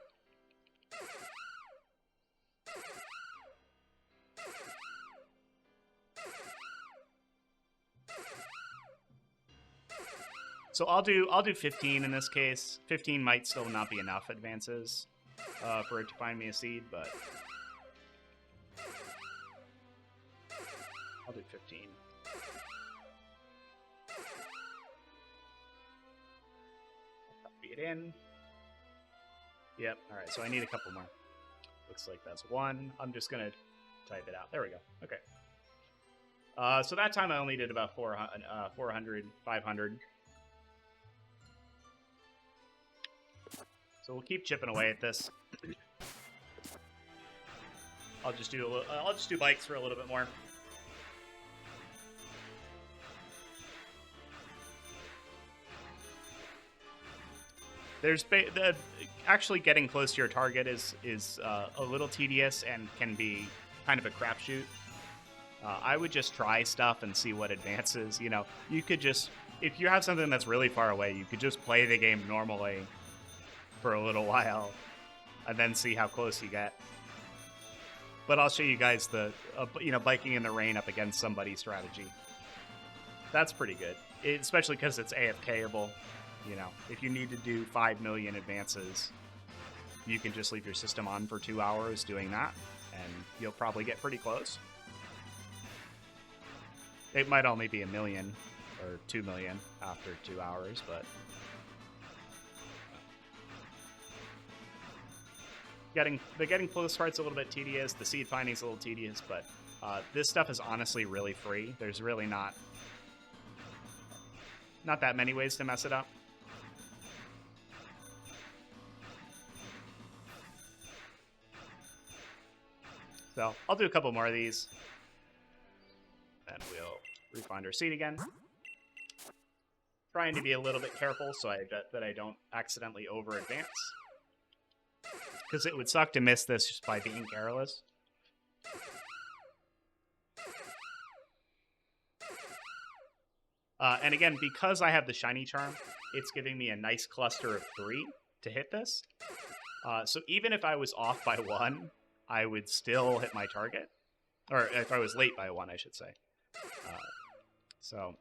So I'll do 15 in this case. 15 might still not be enough advances for it to find me a seed, but I'll do 15. Copy it in. Yep. All right. So I need a couple more. Looks like that's 1. I'm just gonna type it out. There we go. Okay. So that time I only did about 400, 500. So we'll keep chipping away at this. I'll just do bikes for a little bit more. Actually getting close to your target is a little tedious and can be kind of a crapshoot. I would just try stuff and see what advances. You could just, if you have something that's really far away, you could just play the game normally for a little while and then see how close you get. But I'll show you guys the, biking in the rain up against somebody strategy. That's pretty good, especially because it's AFKable. You know, if you need to do 5 million advances, you can just leave your system on for 2 hours doing that, and you'll probably get pretty close. It might only be 1 million or 2 million after 2 hours, but the getting close part's a little bit tedious. The seed finding's a little tedious, but this stuff is honestly really free. There's really not that many ways to mess it up. So I'll do a couple more of these, and we'll refine our seed again. Trying to be a little bit careful so that I don't accidentally over advance, because it would suck to miss this just by being careless. And again, because I have the shiny charm, it's giving me a nice cluster of 3 to hit this. So even if I was off by 1, I would still hit my target. Or if I was late by 1, I should say. So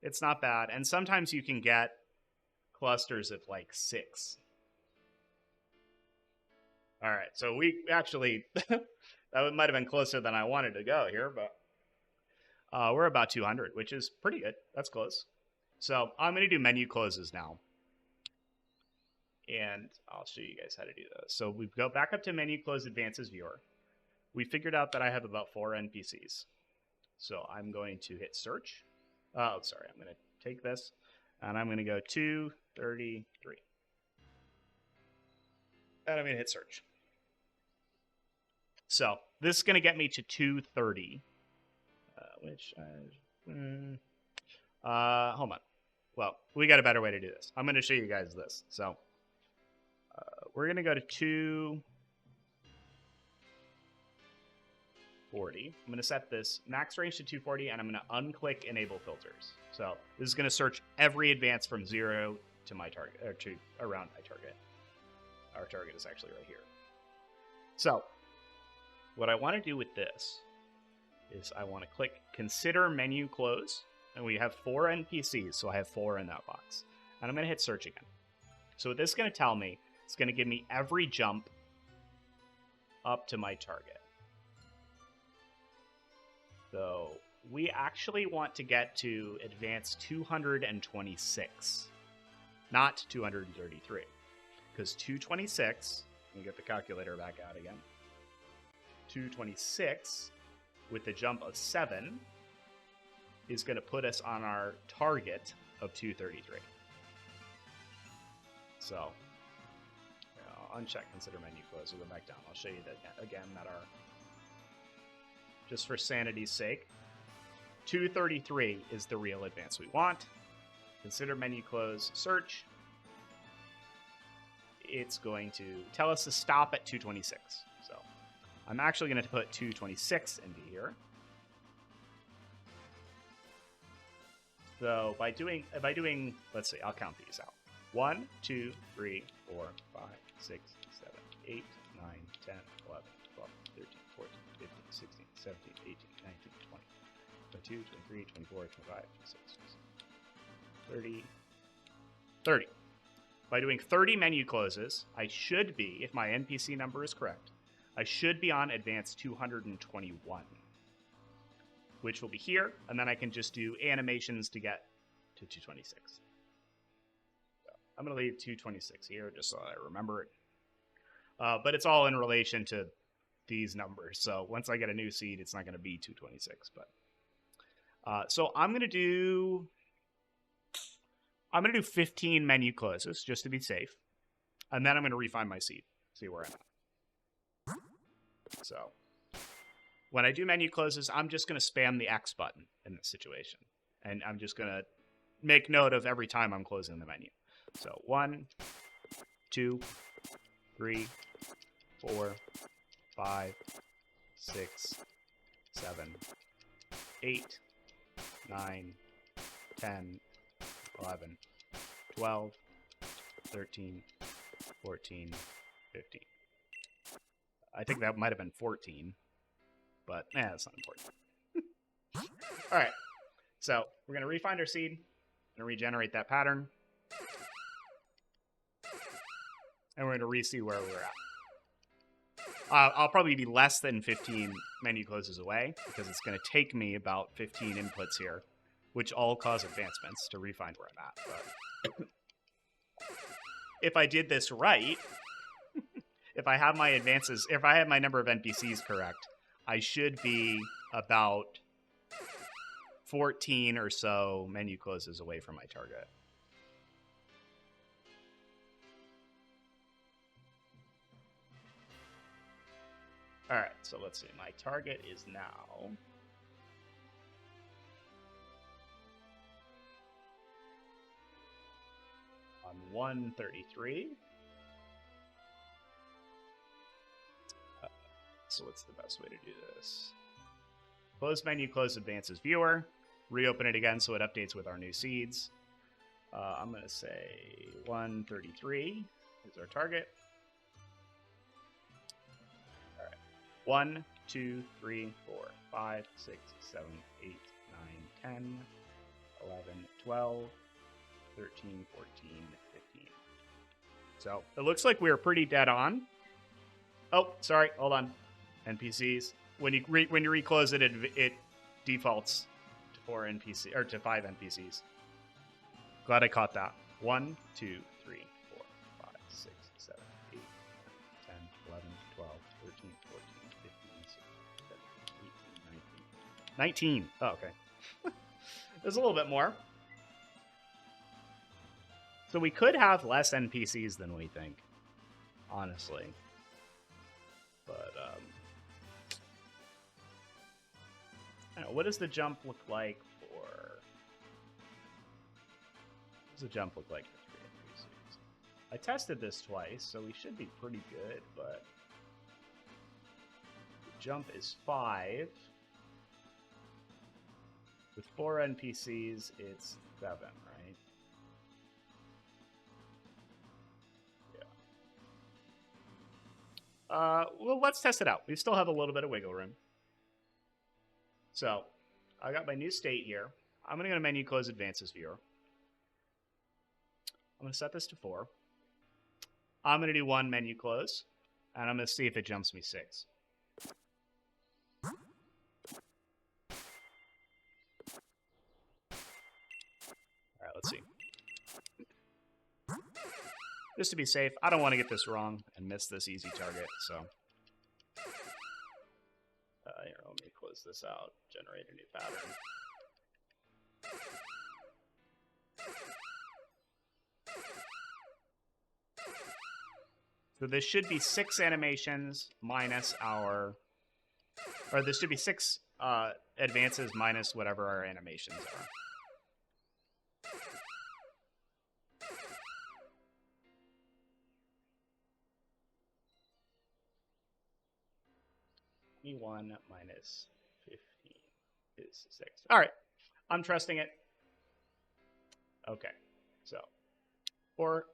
it's not bad. And sometimes you can get clusters of like 6. All right, so we actually, that might have been closer than I wanted to go here, but we're about 200, which is pretty good. That's close. So I'm going to do menu closes now. And I'll show you guys how to do those. So we go back up to menu close advances viewer. We figured out that I have about 4 NPCs. So I'm going to hit search. Oh, sorry. I'm going to take this and I'm going to go 233. And I'm going to hit search. So this is going to get me to 230. Hold on. Well, we got a better way to do this. I'm going to show you guys this. So we're going to go to 240. I'm going to set this max range to 240, and I'm going to unclick enable filters. So this is going to search every advance from 0 to my target, or to around my target. Our target is actually right here. So what I want to do with this is I want to click consider menu close, and we have 4 NPCs, so I have 4 in that box. And I'm going to hit search again. So what this is going to tell me, it's going to give me every jump up to my target. So we actually want to get to advance 226, not 233. Because 226, let me get the calculator back out again. 226 with a jump of 7 is going to put us on our target of 233. So I'll uncheck consider menu close. We'll go back down. I'll show you that again, that are, just for sanity's sake, 233 is the real advance we want. Consider menu close, search. It's going to tell us to stop at 226. So I'm actually going to put 226 into here. So by doing, let's see, I'll count these out. 1, 2, 3, 4, 5, 6, 7, 8, 9, 10, 11, 12, 13, 14, 15, 16, 17, 18, 19, 20, 22, 23, 24, 25, 26, 30, 30. By doing 30 menu closes, I should be, if my NPC number is correct, I should be on advance 221, which will be here, and then I can just do animations to get to 226. So I'm going to leave 226 here just so I remember it. But it's all in relation to these numbers. So once I get a new seed, it's not going to be 226. But so I'm going to do 15 menu closes just to be safe, and then I'm going to refine my seed, see where I'm at. So when I do menu closes, I'm just going to spam the X button in this situation, and I'm just going to make note of every time I'm closing the menu. So 1, 2, 3, 4, 5, 6, 7, 8, 9, 10, 11, 12, 13, 14, 15. I think that might have been 14. But, that's not important. All right. So, we're going to refine our seed. Going to regenerate that pattern. And we're going to re-see where we're at. I'll probably be less than 15 menu closes away, because it's going to take me about 15 inputs here, which all cause advancements to refine where I'm at. But if I did this right, if I have my advances, if I have my number of NPCs correct, I should be about 14 or so menu closes away from my target. All right, so let's see. My target is now on 133. So what's the best way to do this? Close menu, close advances viewer. Reopen it again so it updates with our new seeds. I'm going to say 133 is our target. 1, 2, 3, 4, 5, 6, 7, 8, 9, 10, 11, 12, 13, 14, 15. So it looks like we were pretty dead on. Oh, sorry. Hold on. NPCs. When you reclose it, it defaults to 4 NPC or to 5 NPCs. Glad I caught that. 1, 2, 3, 4, 5, 6, 7, 8, 10, 11, 12, 13, 14, 15, 16, 17, 18, 19. Oh, okay. There's a little bit more. So we could have less NPCs than we think, honestly. But, I don't know, what does the jump look like for... What does the jump look like for 3 NPCs? I tested this twice, so we should be pretty good, but... The jump is 5. With 4 NPCs, it's 7, right? Yeah. Well, let's test it out. We still have a little bit of wiggle room. So, I got my new state here. I'm going to go to menu close advances viewer. I'm going to set this to 4. I'm going to do 1 menu close, and I'm going to see if it jumps me 6. All right, let's see. Just to be safe, I don't want to get this wrong and miss this easy target, so... Here, let me close this out, generate a new pattern. So this should be 6 animations minus our... Or this should be 6 advances minus whatever our animations are. -1 minus 15 is 6. All right, I'm trusting it. Okay, so 4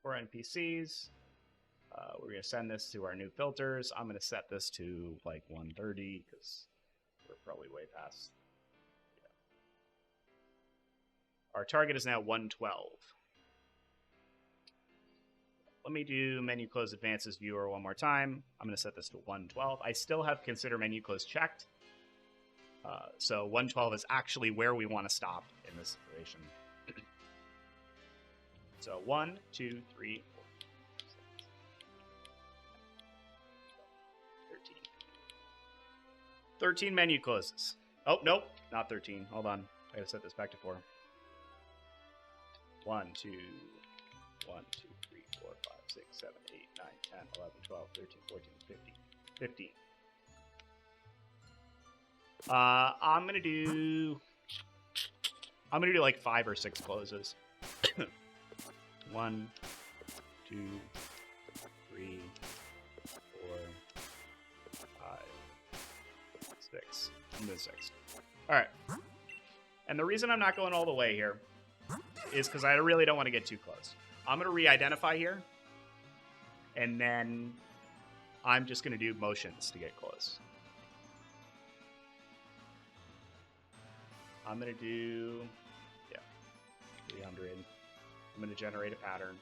NPCs. We're going to send this to our new filters. I'm going to set this to like 130 because we're probably way past. Yeah. Our target is now 112. Let me do menu close advances viewer one more time. I'm going to set this to 112. I still have consider menu close checked. So 112 is actually where we want to stop in this situation. So 1, 2, 3, 4, 6, 13. 13 menu closes. Oh, nope, not 13. Hold on. I got to set this back to 4. 1, 2, 1, 2, 3, 4, 5, 6, 7, 8, 9, 10, 11, 12, 13, 14, 15. 15. I'm gonna do like 5 or 6 closes. 1, 2, 3, 4, 5, 6. I'm doing 6. All right. And the reason I'm not going all the way here is because I really don't want to get too close. I'm going to re-identify here, and then I'm just going to do motions to get close. I'm going to do, 300. I'm going to generate a pattern.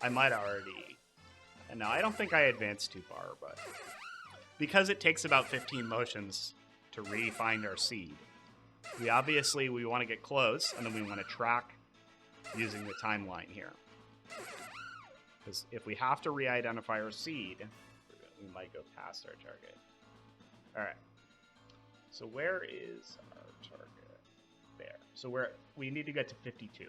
I might already... No, I don't think I advanced too far, but... Because it takes about 15 motions to re-find our seed, we want to get close, and then we want to track using the timeline here. Because if we have to re-identify our seed, we might go past our target. Alright. So where is our target? There. So we need to get to 52.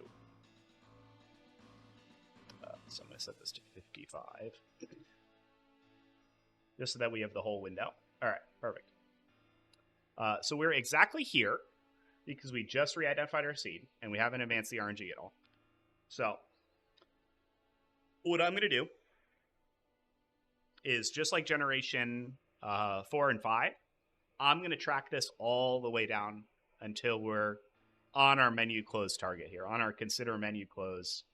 So I'm going to set this to 55. Just so that we have the whole window. Alright, perfect. So we're exactly here, because we just re-identified our seed, and we haven't advanced the RNG at all. So, what I'm going to do is, just like Generation 4 and 5, I'm going to track this all the way down until we're on our menu close target here, on our consider menu close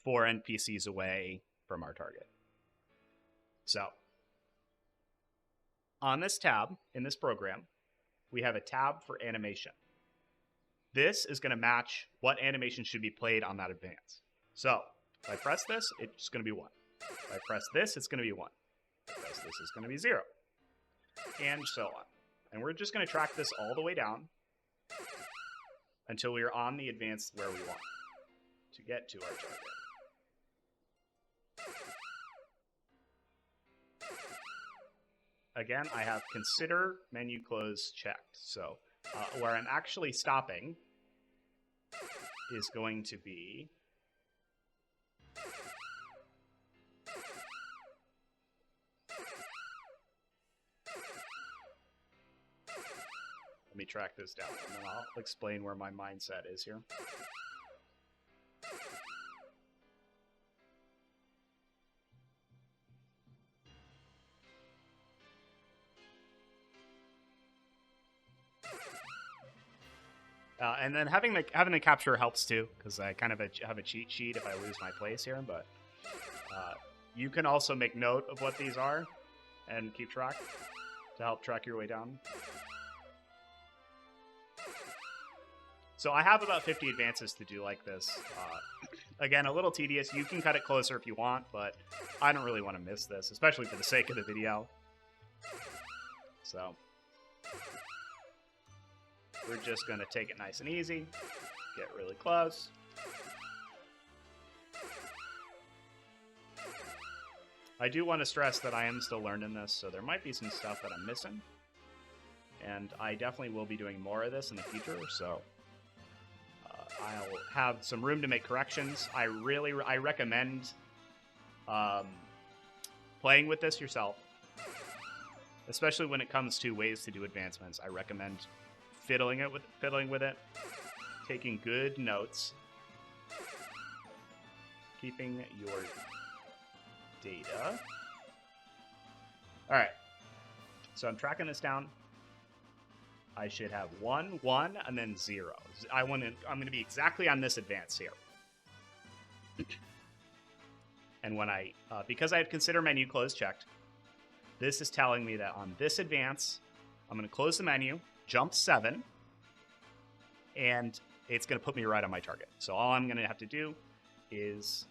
4 NPCs away from our target. So, on this tab, in this program, we have a tab for animation. This is going to match what animation should be played on that advance. So, if I press this, it's going to be 1. If I press this, it's going to be 1. If I press this, it's going to be 0. And so on. And we're just going to track this all the way down until we are on the advance where we want to get to our target. Again, I have consider menu close checked. So where I'm actually stopping is going to be let me track this down, and then I'll explain where my mindset is here. And then having the capture helps too, because I kind of have a cheat sheet if I lose my place here. But you can also make note of what these are and keep track to help track your way down. So I have about 50 advances to do like this. Again, a little tedious. You can cut it closer if you want, but I don't really want to miss this, especially for the sake of the video. So we're just going to take it nice and easy, get really close. I do want to stress that I am still learning this, so there might be some stuff that I'm missing. And I definitely will be doing more of this in the future, so I'll have some room to make corrections. I recommend playing with this yourself, especially when it comes to ways to do advancements. I recommend fiddling with it, taking good notes, keeping your data. All right, so I'm tracking this down. I should have 1, 1, and then 0. I'm going to be exactly on this advance here. And when because I have consider menu close checked, this is telling me that on this advance, I'm going to close the menu, jump 7, and it's going to put me right on my target. So all I'm going to have to do is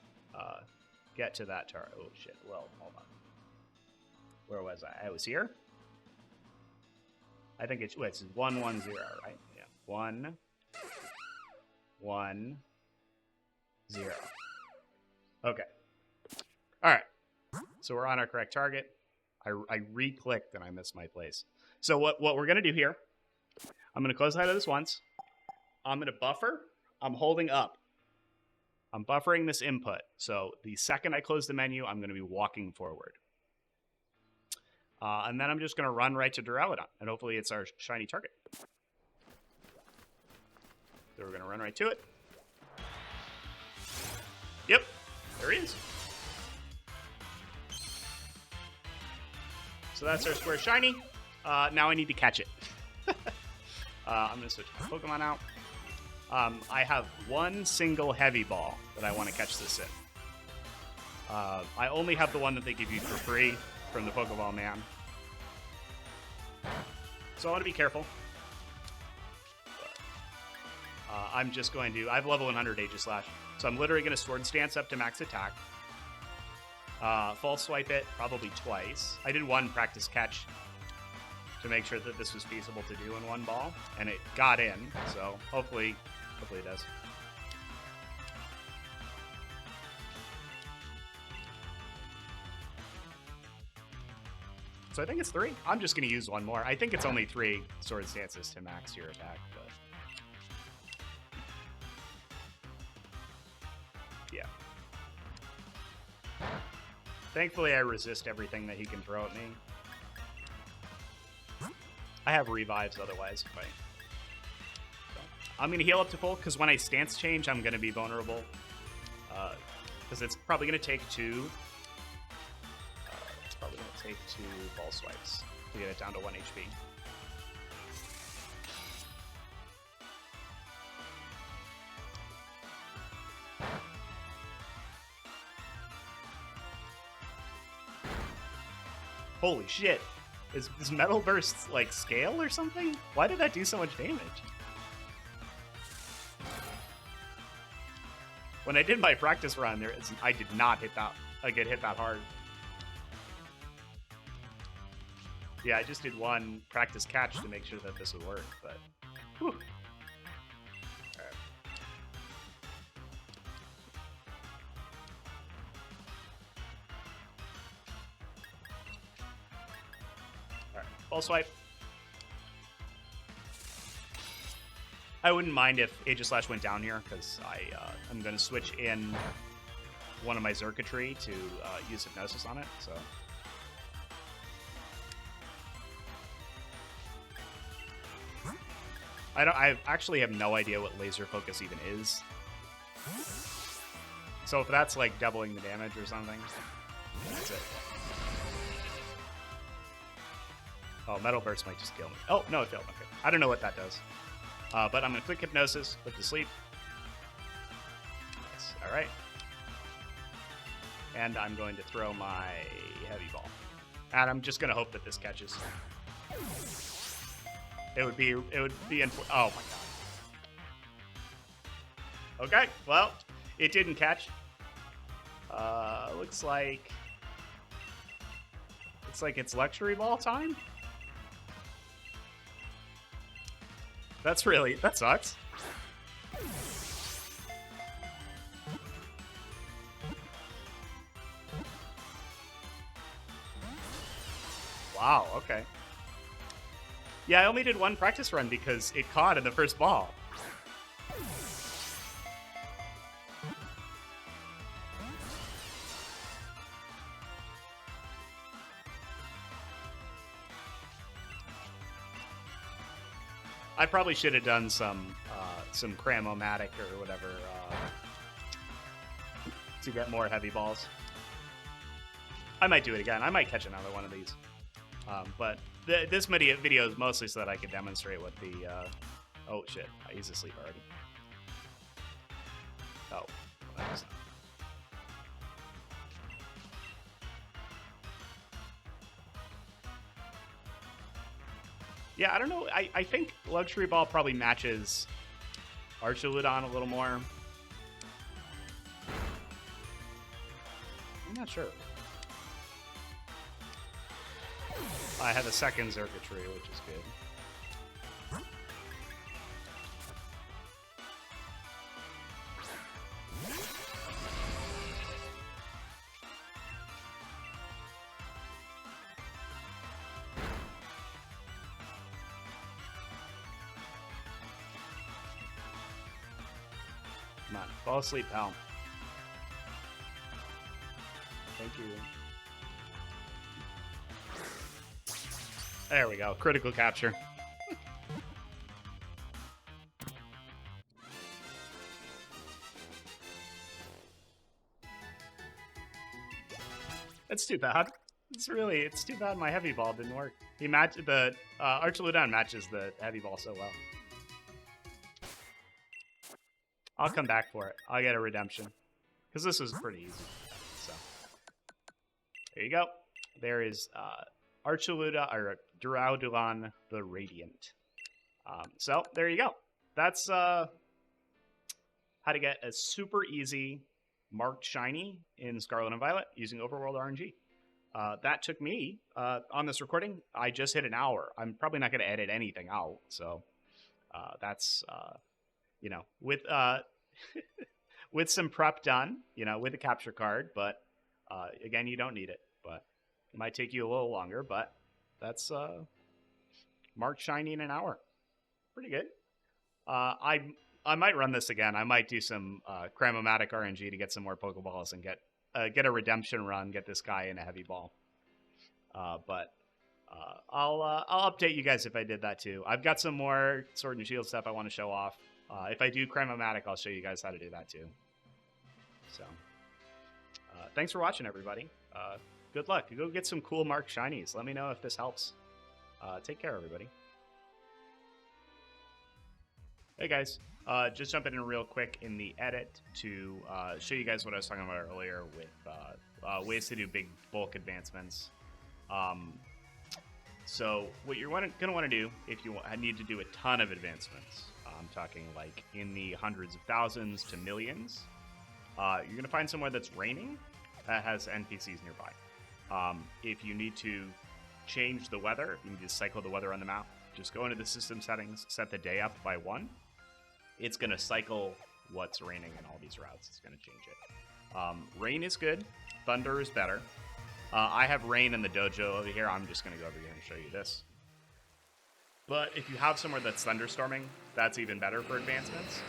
get to that target. Oh, shit. Well, hold on. Where was I? I was here. I think it's 1, 1, 0, right? Yeah. 1, 1, 0. Okay. All right. So we're on our correct target. I re-clicked and I missed my place. So what we're going to do here, I'm going to close out of this once. I'm going to buffer. I'm holding up. I'm buffering this input. So the second I close the menu, I'm going to be walking forward. And then I'm just going to run right to Duraludon, and hopefully it's our shiny target. So we're going to run right to it. Yep, there he is. So that's our square shiny. Now I need to catch it. I'm going to switch my Pokemon out. I have one single heavy ball that I want to catch this in. I only have the one that they give you for free from the Pokeball Man. So I want to be careful. I'm just going to... I have level 100 Aegislash, so I'm literally going to Sword Stance up to max attack. False Swipe it probably twice. I did one practice catch to make sure that this was feasible to do in one ball, and it got in, so hopefully it does. So I think it's 3. I'm just going to use one more. I think it's only 3 Sword Stances to max your attack, but... yeah. Thankfully, I resist everything that he can throw at me. I have revives otherwise. Right? So, I'm going to heal up to full, because when I stance change, I'm going to be vulnerable. Because it's probably going to take 2... it's probably going to take 2 ball swipes to get it down to 1 HP. Holy shit. Is Metal Burst, like, scale or something? Why did that do so much damage? When I did my practice run, I did not hit that. Get hit that hard. Yeah, I just did one practice catch to make sure that this would work, but... whew. Alright. Alright, ball swipe. I wouldn't mind if Aegislash went down here, because I'm going to switch in one of my Xurkitree to use Hypnosis on it, so... I actually have no idea what Laser Focus even is. So if that's like doubling the damage or something, that's it. Oh, Metal Burst might just kill me. Oh, no, it failed. Okay. I don't know what that does. But I'm going to click Hypnosis, put to sleep. Nice. All right. And I'm going to throw my Heavy Ball. And I'm just going to hope that this catches. It would be in... oh my god. Okay, well, it didn't catch. Looks like it's Luxury Ball time. That sucks. Wow, okay. Yeah, I only did one practice run because it caught in the first ball. I probably should have done some Cram-O-Matic or whatever to get more heavy balls. I might do it again. I might catch another one of these. But this video is mostly so that I could demonstrate what the... oh, shit. He's asleep already. Oh. That was... yeah, I don't know. I think Luxury Ball probably matches Duraludon a little more. I'm not sure. I have a second Xurkitree, which is good. Come on, fall asleep, pal. Thank you. There we go. Critical capture. It's too bad. It's too bad my heavy ball didn't work. The Duraludon matches the heavy ball so well. I'll come back for it. I'll get a redemption. Because this is pretty easy. So, there you go. There is Duraludon the Radiant. So, there you go. That's how to get a super easy marked shiny in Scarlet and Violet using Overworld RNG. That took me, on this recording, I just hit an hour. I'm probably not going to edit anything out, so that's, you know, with with some prep done, you know, with a capture card, but again, you don't need it, but it might take you a little longer, but that's marked shiny in an hour. Pretty good. I might run this again. I might do some Cramomatic RNG to get some more Pokeballs and get a redemption run, get this guy in a heavy ball. But I'll update you guys if I did that too. I've got some more Sword and Shield stuff I want to show off. If I do Cramomatic, I'll show you guys how to do that too. So, thanks for watching, everybody. Good luck. Go get some cool marked shinies. Let me know if this helps. Take care, everybody. Hey guys, just jumping in real quick in the edit to show you guys what I was talking about earlier with ways to do big bulk advancements. So what you're going to want to do if you need to do a ton of advancements, I'm talking like in the hundreds of thousands to millions, you're going to find somewhere that's raining that has NPCs nearby. If you need to change the weather, if you need to cycle the weather on the map, just go into the system settings, set the day up by 1. It's going to cycle what's raining in all these routes. It's going to change it. Rain is good. Thunder is better. I have rain in the dojo over here. I'm just going to go over here and show you this. But if you have somewhere that's thunderstorming, that's even better for advancements.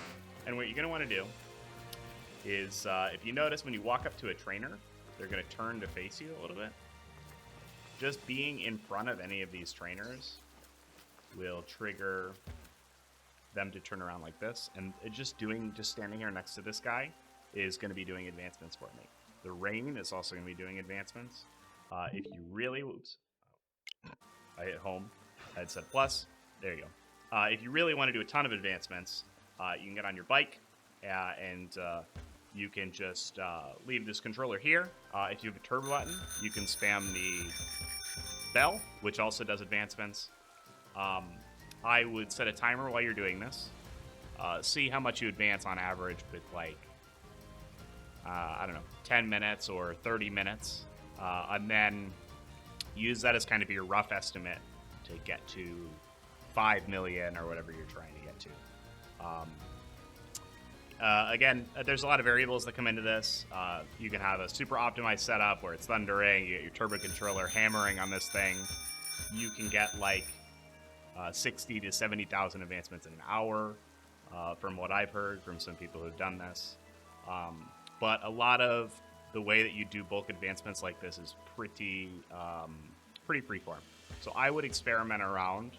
And what you're going to want to do is, if you notice when you walk up to a trainer, they're going to turn to face you a little bit. Just being in front of any of these trainers will trigger them to turn around like this, and just standing here next to this guy is going to be doing advancements for me. The rain is also going to be doing advancements. If you really, I hit home, I had set plus, there you go. If you really want to do a ton of advancements, you can get on your bike and you can just leave this controller here. If you have a turbo button, you can spam the bell, which also does advancements. I would set a timer while you're doing this. See how much you advance on average with, like, I don't know, 10 minutes or 30 minutes. And then use that as kind of your rough estimate to get to 5 million or whatever you're trying to get to. Again, there's a lot of variables that come into this. You can have a super optimized setup where it's thundering, you get your turbo controller hammering on this thing. You can get, like, 60 to 70,000 advancements in an hour, from what I've heard from some people who've done this. But a lot of the way that you do bulk advancements like this is pretty freeform. So I would experiment around.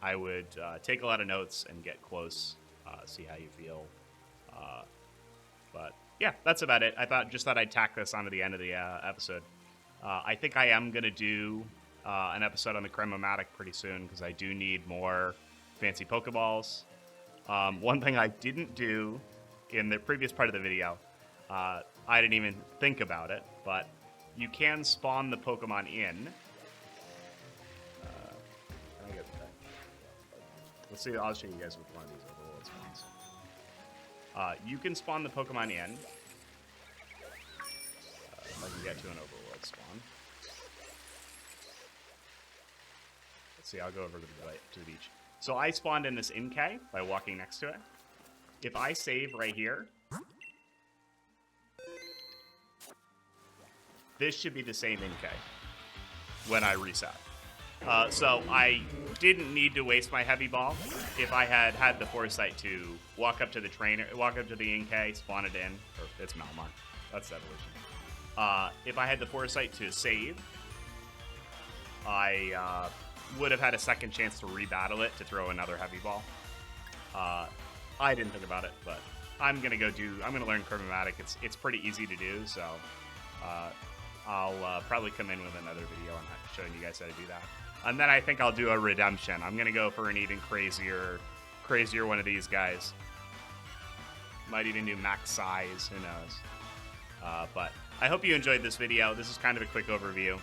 I would take a lot of notes and get close, see how you feel. But yeah, that's about it. I thought I'd tack this onto the end of the episode. I think I am gonna do an episode on the Cramomatic pretty soon because I do need more fancy Pokeballs. One thing I didn't do in the previous part of the video, I didn't even think about it, but you can spawn the Pokemon in. Let's see, I'll show you guys with one of these overworld spawns. You can spawn the Pokemon in. If I can get to an overworld spawn. Let's see, I'll go over to the beach. So I spawned in this NK by walking next to it. If I save right here, this should be the same NK when I reset. So I didn't need to waste my heavy ball if I had had the foresight to walk up to the trainer, walk up to the NK, spawn it in, or it's Malmar. That's the evolution. If I had the foresight to save, I would have had a second chance to rebattle it to throw another heavy ball. I didn't think about it, but I'm gonna learn Cramomatic. It's pretty easy to do, so I'll probably come in with another video on that, showing you guys how to do that. And then I think I'll do a redemption. I'm gonna go for an even crazier one of these guys. Might even do max size. Who knows? But I hope you enjoyed this video. This is kind of a quick overview.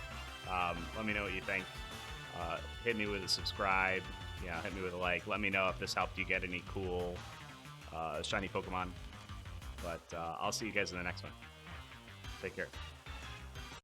Let me know what you think. Hit me with a subscribe. Yeah, hit me with a like. Let me know if this helped you get any cool shiny Pokemon. But I'll see you guys in the next one. Take care.